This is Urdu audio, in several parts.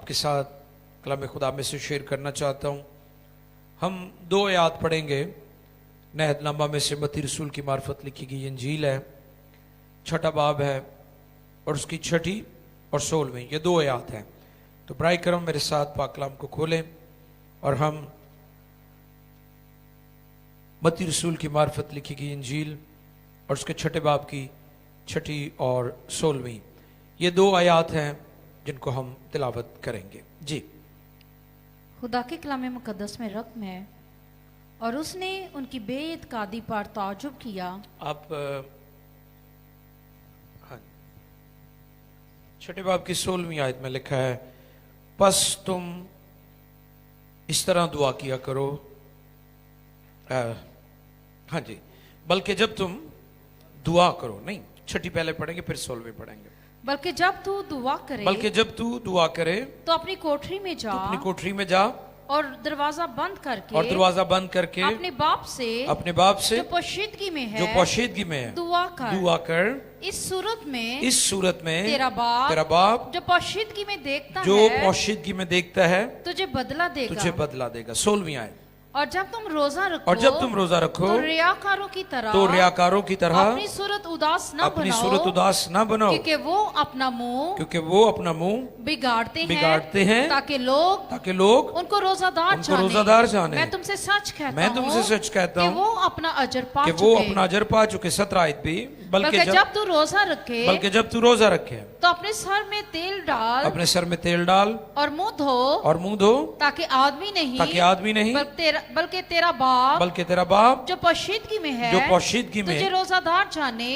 آپ کے ساتھ کلام خدا میں سے شیئر کرنا چاہتا ہوں. ہم 2 آیات پڑھیں گے. نہد نامہ میں سے متی رسول کی معرفت لکھی گئی انجیل ہے، 6 باب ہے اور اس کی 6 اور 16. یہ 2 آیات ہیں. تو برائے کرم میرے ساتھ پاک کلام کو کھولیں اور ہم متی رسول کی معرفت لکھی گئی انجیل اور اس کے 6 باب کی 6 اور 16. یہ 2 آیات ہیں جن کو ہم تلاوت کریں گے. جی. خدا کے کلام مقدس میں رقم ہے، اور اس نے ان کی بے اعتقادی پر تعجب کیا. آپ 6 باب کی 16 آیت میں لکھا ہے، پس تم اس طرح دعا کیا کرو. ہاں جی، بلکہ جب تم دعا کرو. نہیں، 6 پہلے پڑھیں گے پھر 16 پڑھیں گے. بلکہ جب تو دعا کرے بلکہ جب تو دعا کرے تو اپنی کوٹری میں جا، تو اپنی کوٹری میں جا اور دروازہ بند کر کے، اور دروازہ بند کر کے اپنے باپ سے جو پوشیدگی میں ہے دعا کر. اس صورت میں تیرا باپ جو پوشیدگی میں دیکھتا ہے تجھے بدلہ دے گا. 16 آیت. اور جب تم روزہ رکھو تو ریاکاروں کی طرح اپنی صورت اداس نہ بناؤ کیونکہ وہ اپنا منہ بگاڑتے ہیں تاکہ لوگ ان کو روزہ دار جانے. میں تم سے سچ کہتا ہوں کہ وہ اپنا اجر پا چکے. 17 آیت بھی. بلکہ جب تو روزہ رکھے تو اپنے سر میں تیل ڈال اور منہ دھو تاکہ آدمی نہیں بلکہ تیرا باپ جو پوشیدگی میں ہے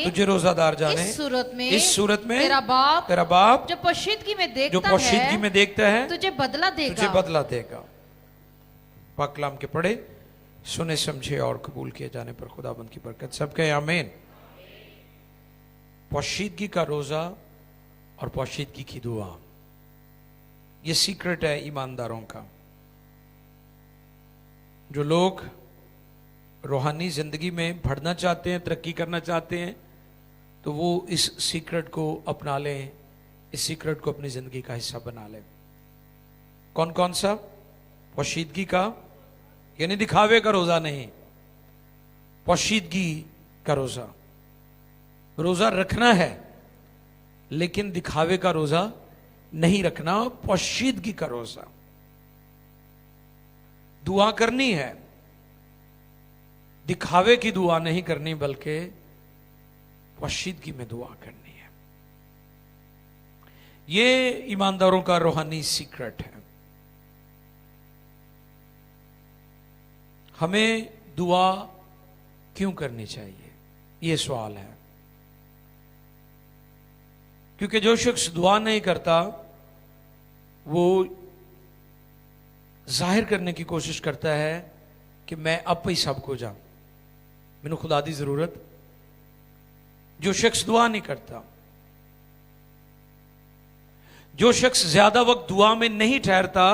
تجھے روزہ دار جانے. اس صورت میں تیرا باپ جو پوشیدگی میں دیکھتا ہے تجھے بدلہ دے گا. پاک کلام کے پڑھے، سنے سمجھے اور قبول کیے جانے پر خداوند کی برکت. سب کہے آمین. پوشیدگی کا روزہ اور پوشیدگی کی دعا، یہ سیکرٹ ہے ایمانداروں کا. جو لوگ روحانی زندگی میں بڑھنا چاہتے ہیں، ترقی کرنا چاہتے ہیں، تو وہ اس سیکرٹ کو اپنا لیں، اس سیکرٹ کو اپنی زندگی کا حصہ بنا لیں. کون سا؟ پوشیدگی کا، یعنی دکھاوے کا روزہ نہیں، پوشیدگی کا روزہ. روزہ رکھنا ہے لیکن دکھاوے کا روزہ نہیں رکھنا، پوشیدگی کا روزہ. دعا کرنی ہے، دکھاوے کی دعا نہیں کرنی بلکہ پوشیدگی میں دعا کرنی ہے. یہ ایمانداروں کا روحانی سیکرٹ ہے. ہمیں دعا کیوں کرنی چاہیے، یہ سوال ہے. کیونکہ جو شخص دعا نہیں کرتا وہ ظاہر کرنے کی کوشش کرتا ہے کہ میں اب ہی سب کو جاؤں، میں نے خدا دی ضرورت. جو شخص دعا نہیں کرتا، جو شخص زیادہ وقت دعا میں نہیں ٹھہرتا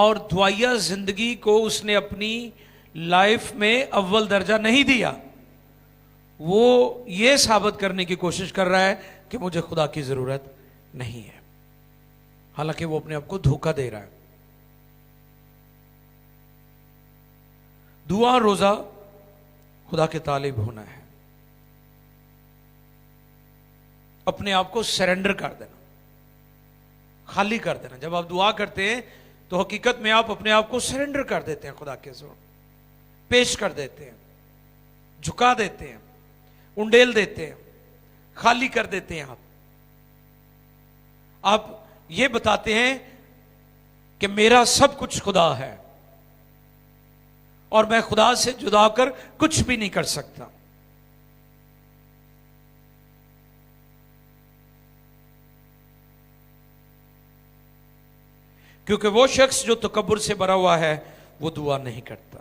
اور دعائیہ زندگی کو اس نے اپنی لائف میں اول درجہ نہیں دیا، وہ یہ ثابت کرنے کی کوشش کر رہا ہے کہ مجھے خدا کی ضرورت نہیں ہے، حالانکہ وہ اپنے آپ کو دھوکہ دے رہا ہے. دعا روزہ خدا کے طالب ہونا ہے، اپنے آپ کو سرنڈر کر دینا، خالی کر دینا. جب آپ دعا کرتے ہیں تو حقیقت میں آپ اپنے آپ کو سرنڈر کر دیتے ہیں، خدا کے حضور پیش کر دیتے ہیں، جھکا دیتے ہیں، انڈیل دیتے ہیں، خالی کر دیتے ہیں. آپ یہ بتاتے ہیں کہ میرا سب کچھ خدا ہے اور میں خدا سے جدا کر کچھ بھی نہیں کر سکتا. کیونکہ وہ شخص جو تکبر سے بھرا ہوا ہے وہ دعا نہیں کرتا.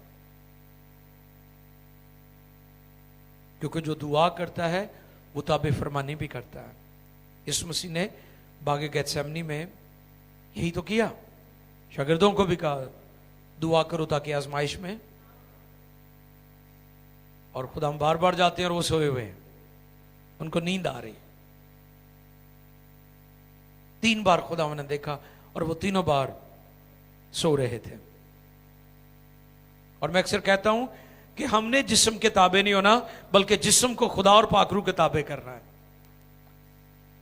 کیونکہ جو دعا کرتا ہے وہ تابع فرمانی بھی کرتا ہے. یسوع مسیح نے باغ گیتسیمنی میں یہی تو کیا، شاگردوں کو بھی کہا دعا کرو تاکہ آزمائش میں. اور خدا ہم بار بار جاتے ہیں اور وہ سوئے ہوئے ہیں، ان کو نیند آ رہی. 3 بار خدا نے دیکھا اور وہ تینوں بار سو رہے تھے. اور میں اکثر کہتا ہوں کہ ہم نے جسم کے تابع نہیں ہونا بلکہ جسم کو خدا اور پاک روح کے تابع کرنا ہے.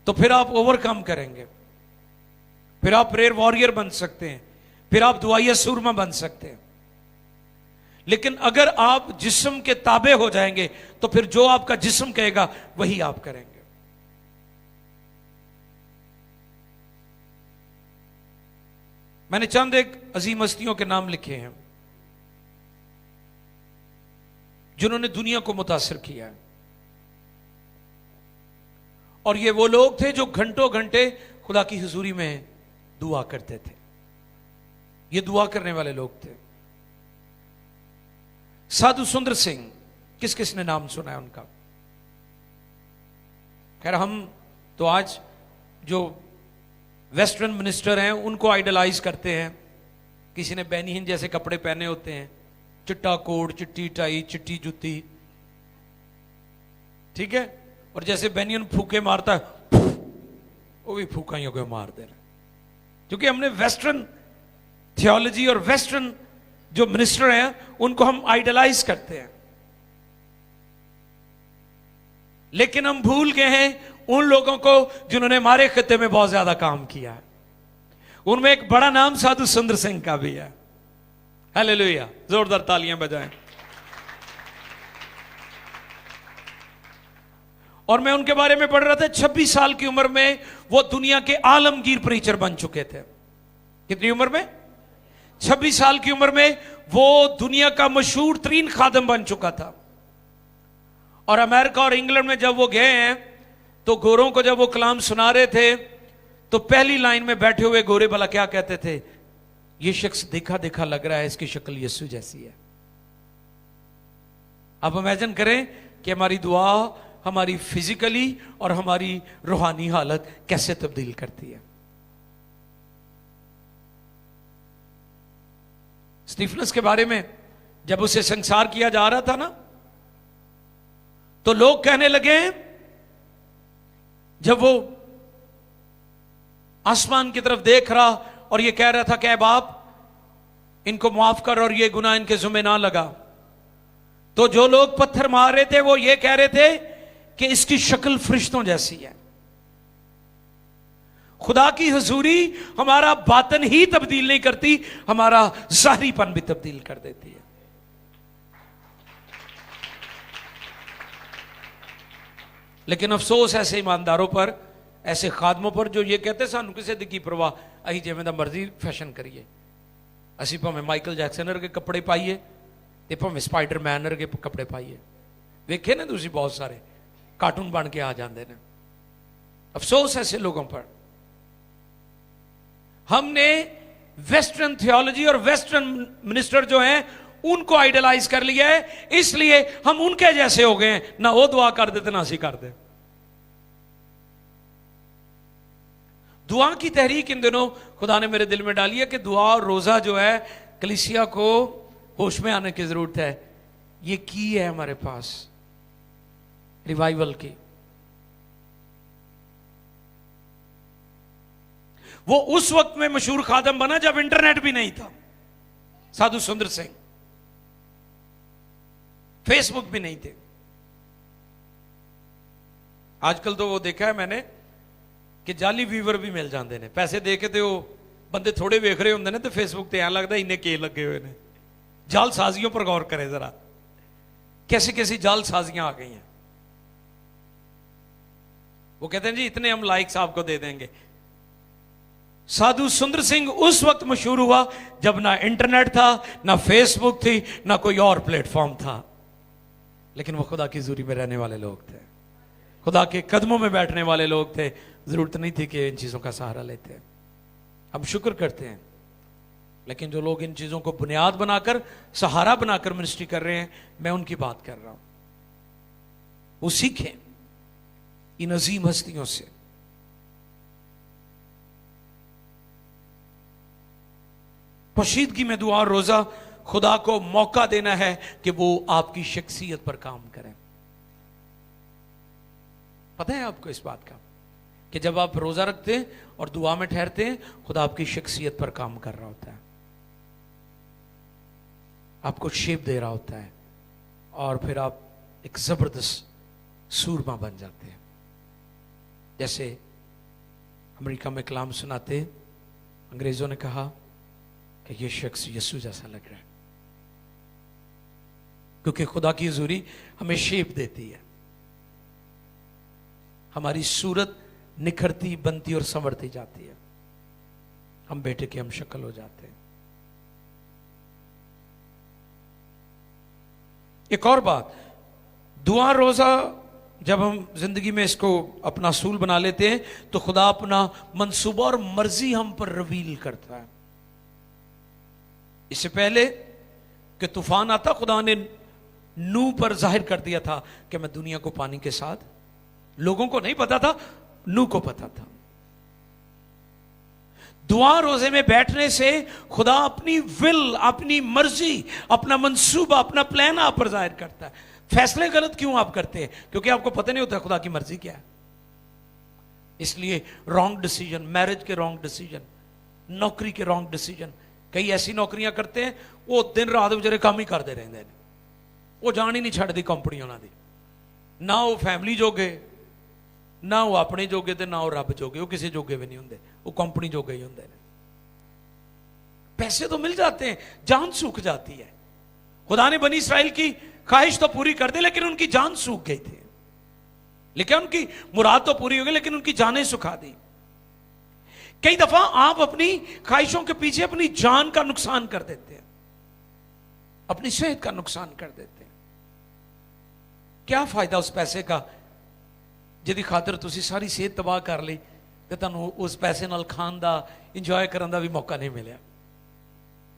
تو پھر آپ اوور کم کریں گے, پھر آپ پریئر واریر بن سکتے ہیں, پھر آپ دعائیہ سورما بن سکتے ہیں. لیکن اگر آپ جسم کے تابع ہو جائیں گے تو پھر جو آپ کا جسم کہے گا وہی آپ کریں گے. میں نے چند ایک عظیم ہستیوں کے نام لکھے ہیں جنہوں نے دنیا کو متاثر کیا ہے, اور یہ وہ لوگ تھے جو گھنٹوں گھنٹے خدا کی حضوری میں دعا کرتے تھے. یہ دعا کرنے والے لوگ تھے. سادھو سندر سنگھ, کس کس نے نام سنا ہے ان کا؟ خیر ہم تو آج جو ویسٹرن منسٹر ہیں ان کو آئیڈلائز کرتے ہیں. کسی نے بینی ہند جیسے کپڑے پہنے ہوتے ہیں, چٹا کوٹ, چٹی ٹائی, چٹی جوتی, ٹھیک ہے, اور جیسے بینین پھوکے مارتا ہے وہ بھی پھوکائیوں کو مار دے رہا ہے. کیونکہ ہم نے ویسٹرن تھیولوجی اور ویسٹرن جو منسٹر ہیں ان کو ہم آئیڈلائز کرتے ہیں, لیکن ہم بھول گئے ہیں ان لوگوں کو جنہوں نے ہمارے خطے میں بہت زیادہ کام کیا ہے. ان میں ایک بڑا نام سادھو سندر سنگھ کا بھی ہے. ہیلیلویا, زوردار تالیاں بجائیں. اور میں ان کے بارے میں پڑھ رہا تھا, 26 سال کی عمر میں وہ دنیا کے عالمگیر پریچر بن چکے تھے. کتنی عمر میں؟ 26 سال کی عمر میں وہ دنیا کا مشہور ترین خادم بن چکا تھا. اور امریکہ اور انگلینڈ میں جب وہ گئے ہیں تو گوروں کو جب وہ کلام سنا رہے تھے تو پہلی لائن میں بیٹھے ہوئے گورے بھلا کیا کہتے تھے؟ یہ شخص دیکھا دیکھا لگ رہا ہے, اس کی شکل یسوع جیسی ہے. آپ امیجن کریں کہ ہماری دعا ہماری فزیکلی اور ہماری روحانی حالت کیسے تبدیل کرتی ہے. اسٹیفنس کے بارے میں جب اسے سنسار کیا جا رہا تھا نا, تو لوگ کہنے لگے, جب وہ آسمان کی طرف دیکھ رہا اور یہ کہہ رہا تھا کہ اے باپ ان کو معاف کر اور یہ گناہ ان کے ذمہ نہ لگا, تو جو لوگ پتھر مار رہے تھے وہ یہ کہہ رہے تھے کہ اس کی شکل فرشتوں جیسی ہے. خدا کی حضوری ہمارا باطن ہی تبدیل نہیں کرتی, ہمارا ظاہری پن بھی تبدیل کر دیتی ہے. لیکن افسوس ایسے ایمانداروں پر, ایسے خادموں پر جو یہ کہتے سانو کسے دی کی پرواہ, اہی جویں دا مرضی فیشن کریے, اسی پاویں مائیکل جیکسن ورگے کپڑے پائیے تے پاویں سپائڈر مین ورگے کپڑے پائیے. ویکھے نا تسی بہت سارے کارٹون بن کے آ جاندے نے. افسوس ایسے لوگوں پر. ہم نے ویسٹرن تھیولوجی اور ویسٹرن منسٹر جو ہیں ان کو آئیڈلائز کر لیا ہے, اس لیے ہم ان کے جیسے ہو گئے ہیں, نہ وہ دعا کر دیتے نہ اسی کر دے. دعا کی تحریک ان دنوں خدا نے میرے دل میں ڈالی ہے کہ دعا اور روزہ جو ہے کلیسیا کو ہوش میں آنے کی ضرورت ہے. یہ کی ہے ہمارے پاس ریوائیول کی. وہ اس وقت میں مشہور خادم بنا جب انٹرنیٹ بھی نہیں تھا. سادھو سندر سنگھ, فیس بک بھی نہیں تھے. آج کل تو وہ دیکھا ہے میں نے کہ جعلی ویور بھی مل جاندے نے, پیسے دے کے تے وہ بندے تھوڑے ویکھ رہے ہوندے نے تے فیس بک تے ایਂ لگدا انہیں کے لگے ہوئے نے. جال سازیوں پر غور کرے ذرا, کیسی کیسی جال سازیاں آ گئی ہیں. وہ کہتے ہیں جی اتنے ہم لائکس آپ کو دے دیں گے. سادھو سندر سنگھ اس وقت مشہور ہوا جب نہ انٹرنیٹ تھا, نہ فیس بک تھی, نہ کوئی اور پلیٹ فارم تھا, لیکن وہ خدا کی حضوری میں رہنے والے لوگ تھے, خدا کے قدموں میں بیٹھنے والے لوگ تھے. ضرورت نہیں تھی کہ ان چیزوں کا سہارا لیتے. ہم شکر کرتے ہیں, لیکن جو لوگ ان چیزوں کو بنیاد بنا کر سہارا بنا کر منسٹری کر رہے ہیں, میں ان کی بات کر رہا ہوں. وہ سیکھیں ان عظیم ہستیوں سے. پوشیدگی میں دعا اور روزہ خدا کو موقع دینا ہے کہ وہ آپ کی شخصیت پر کام کریں. پتہ ہے آپ کو اس بات کا کہ جب آپ روزہ رکھتے ہیں اور دعا میں ٹھہرتے ہیں خدا آپ کی شخصیت پر کام کر رہا ہوتا ہے, آپ کو شیپ دے رہا ہوتا ہے, اور پھر آپ ایک زبردست سورما بن جاتے ہیں. جیسے امریکہ میں کلام سناتے انگریزوں نے کہا کہ یہ شخص یسوع جیسا لگ رہا ہے, کیونکہ خدا کی حضوری ہمیں شیپ دیتی ہے, ہماری صورت نکھرتی بنتی اور سنورتی جاتی ہے, ہم بیٹے کی ہم شکل ہو جاتے ہیں. ایک اور بات, دعا روزہ جب ہم زندگی میں اس کو اپنا اصول بنا لیتے ہیں تو خدا اپنا منصوبہ اور مرضی ہم پر رویل کرتا ہے. اس سے پہلے کہ طوفان آتا خدا نے نوح پر ظاہر کر دیا تھا کہ میں دنیا کو پانی کے ساتھ, لوگوں کو نہیں پتا تھا, نوح کو پتا تھا. دعا روزے میں بیٹھنے سے خدا اپنی ول, اپنی مرضی, اپنا منصوبہ, اپنا پلان آپ پر ظاہر کرتا ہے. فیصلے غلط کیوں آپ کرتے ہیں؟ کیونکہ آپ کو پتہ نہیں ہوتا خدا کی مرضی کیا ہے. اس لیے رانگ ڈیسیجن, میرج کے رانگ ڈیسیجن, نوکری کے رانگ ڈیسیجن. کئی ایسی نوکریاں کرتے ہیں وہ دن رات بچارے کام ہی کرتے رہتے ہیں, وہ جان ہی نہیں چھڑتی کمپنی انہوں دی, نہ وہ فیملی جوگے, نہ وہ اپنے جوگے تے نہ وہ رب جوگے, وہ کسی جوگے بھی نہیں ہوندے, وہ کمپنی جوگے ہی ہوندے. پیسے تو مل جاتے ہیں, جان سوکھ جاتی ہے. خدا نے بنی اسرائیل کی خواہش تو پوری کر دی لیکن ان کی جان سوکھ گئی تھی, لیکن ان کی مراد تو پوری ہو گئی لیکن ان کی جانیں سکھا دی. کئی دفعہ آپ اپنی خواہشوں کے پیچھے اپنی جان کا نقصان کر دیتے ہیں, اپنی صحت کا نقصان کر دیتے ہیں. کیا فائدہ اس پیسے کا جدی خاطر تسی ساری صحت تباہ کر لی تے تانوں اس پیسے نال کھان دا, انجوائے کرن دا بھی موقع نہیں ملیا,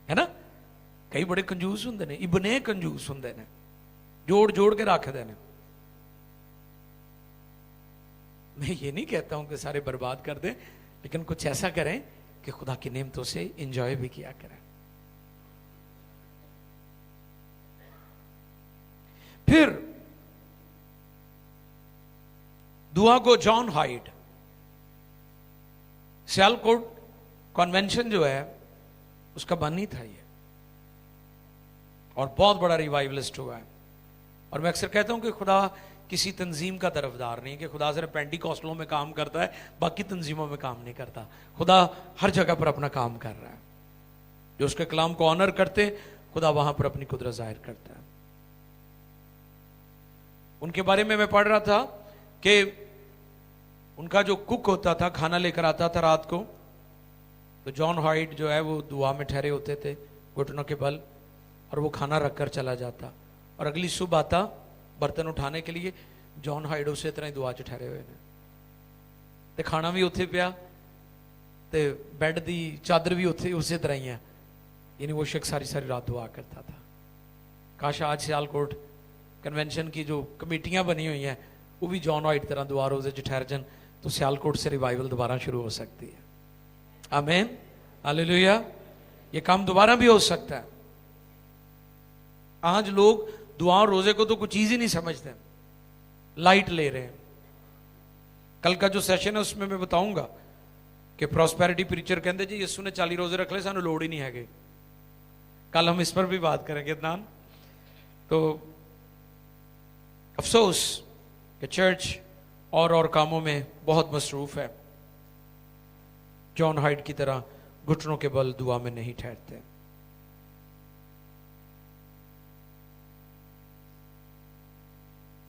ہے نا. کئی بڑے کنجوس ہوندے نے, ابنے کنجوس ہوندے نے, جوڑ جوڑ کے رکھ دے نے. میں یہ نہیں کہتا ہوں کہ سارے برباد کر دیں, لیکن کچھ ایسا کریں کہ خدا کی نعمتوں سے انجوائے بھی کیا کریں. پھر دعا کو جان ہائیڈ, سیالکوٹ کنونشن جو ہے اس کا بانی تھا یہ, اور بہت بڑا ریوائولسٹ ہوا ہے. اور میں اکثر کہتا ہوں کہ خدا کسی تنظیم کا طرفدار نہیں, کہ خدا صرف پینٹی کوسٹلوں میں کام کرتا ہے, باقی تنظیموں میں کام نہیں کرتا. خدا ہر جگہ پر اپنا کام کر رہا ہے. جو اس کے کلام کو آنر کرتے خدا وہاں پر اپنی قدرت ظاہر کرتا ہے. ان کے بارے میں پڑھ رہا تھا کہ ان کا جو کک ہوتا تھا, کھانا لے کر آتا تھا رات کو, تو جان ہائیڈ جو ہے وہ دعا میں ٹھہرے ہوتے تھے گھٹنوں کے بل, اور وہ کھانا رکھ کر چلا جاتا, اور اگلی صبح آتا برتن اٹھانے کے لیے, جان ہائیڈ اسی طرح ہی دعا چ ٹھہرے ہوئے نے, تے کھانا بھی اتنے پیا تے بیڈ دی چادر بھی اتنے اسی طرح ہی ہے. یعنی وہ شخص ساری ساری رات دعا کرتا تھا. کاش آج سیالکوٹ کنونشن کی جو کمیٹیاں بنی ہوئی ہیں وہ بھی جان ہائیڈ طرح دعا روزے چ ٹھہر جن, تو سیالکوٹ سے ریوائول دوبارہ شروع ہو سکتی ہے. آمین, ہاللیلویہ. یہ کام دوبارہ بھی ہو سکتا ہے. آج لوگ دعا اور روزے کو تو کوئی چیز ہی نہیں سمجھتے, لائٹ لے رہے ہیں. کل کا جو سیشن ہے اس میں بتاؤں گا کہ پراسپیرٹی پریچر کہتے جی یسو نے 40 روزے رکھ لے, سانو لوڑ ہی نہیں ہے. کل ہم اس پر بھی بات کریں گے عدنان. تو افسوس کہ چرچ اور کاموں میں بہت مصروف ہے, جان ہائیڈ کی طرح گھٹنوں کے بل دعا میں نہیں ٹھہرتے.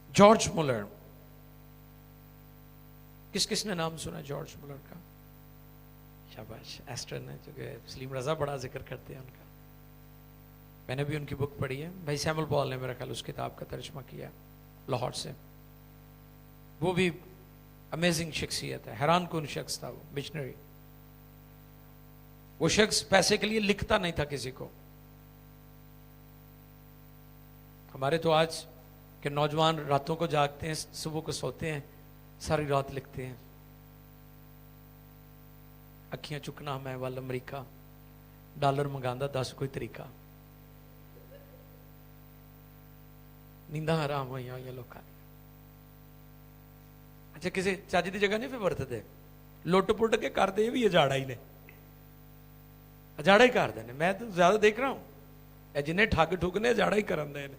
جارج مولر, کس نے نام سنا جارج مولر کا؟ شاباش, ایسٹر نے, جو کہ سلیم رضا بڑا ذکر کرتے ہیں ان کا. میں نے بھی ان کی بک پڑھی ہے, بھائی سیمول پال نے میرا خیال اس کتاب کا ترجمہ کیا لاہور سے. وہ بھی امیزنگ شخصیت ہے, حیران کن شخص تھا وہ, مشنری. وہ شخص پیسے کے لیے لکھتا نہیں تھا کسی کو. ہمارے تو آج کہ نوجوان راتوں کو جاگتے ہیں, صبح کو سوتے ہیں, ساری رات لکھتے ہیں. اکھیاں چکنا میں وال امریکہ, ڈالر منگاندہ 10 کوئی طریقہ, نینداں حرام ہوئی لوگوں. ਅੱਛਾ ਕਿਸੇ ਚੱਜ ਦੀ ਜਗ੍ਹਾ ਨਹੀਂ ਫਿਰ ਵਰਤਦੇ, ਲੁੱਟ ਪੁੱਟ ਕੇ ਕਰਦੇ ਇਹ ਵੀ ਅਜਾੜਾ ਹੀ ਨੇ, ਅਜਾੜਾ ਹੀ ਕਰਦੇ ਨੇ। ਮੈਂ ਤਾਂ ਜ਼ਿਆਦਾ ਦੇਖ ਰਹਾ ਹੂੰ ਇਹ ਜਿੰਨੇ ਠੱਗ ਠੁੱਗ ਨੇ ਅਜਾੜਾ ਹੀ ਕਰਨ ਦੇ ਨੇ,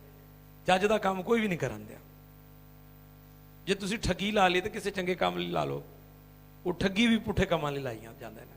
ਚੱਜ ਦਾ ਕੰਮ ਕੋਈ ਵੀ ਨਹੀਂ ਕਰਨ ਦਿਆ। ਜੇ ਤੁਸੀਂ ਠੱਗੀ ਲਾ ਲਈ ਤਾਂ ਕਿਸੇ ਚੰਗੇ ਕੰਮ ਲਈ ਲਾ ਲਓ, ਉਹ ਠੱਗੀ ਵੀ ਪੁੱਠੇ ਕੰਮਾਂ ਲਈ ਲਾਈਆਂ ਜਾਂਦੇ ਨੇ।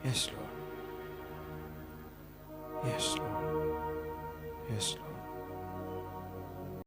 Yes, Lord. Yes, Lord. Yes, Lord.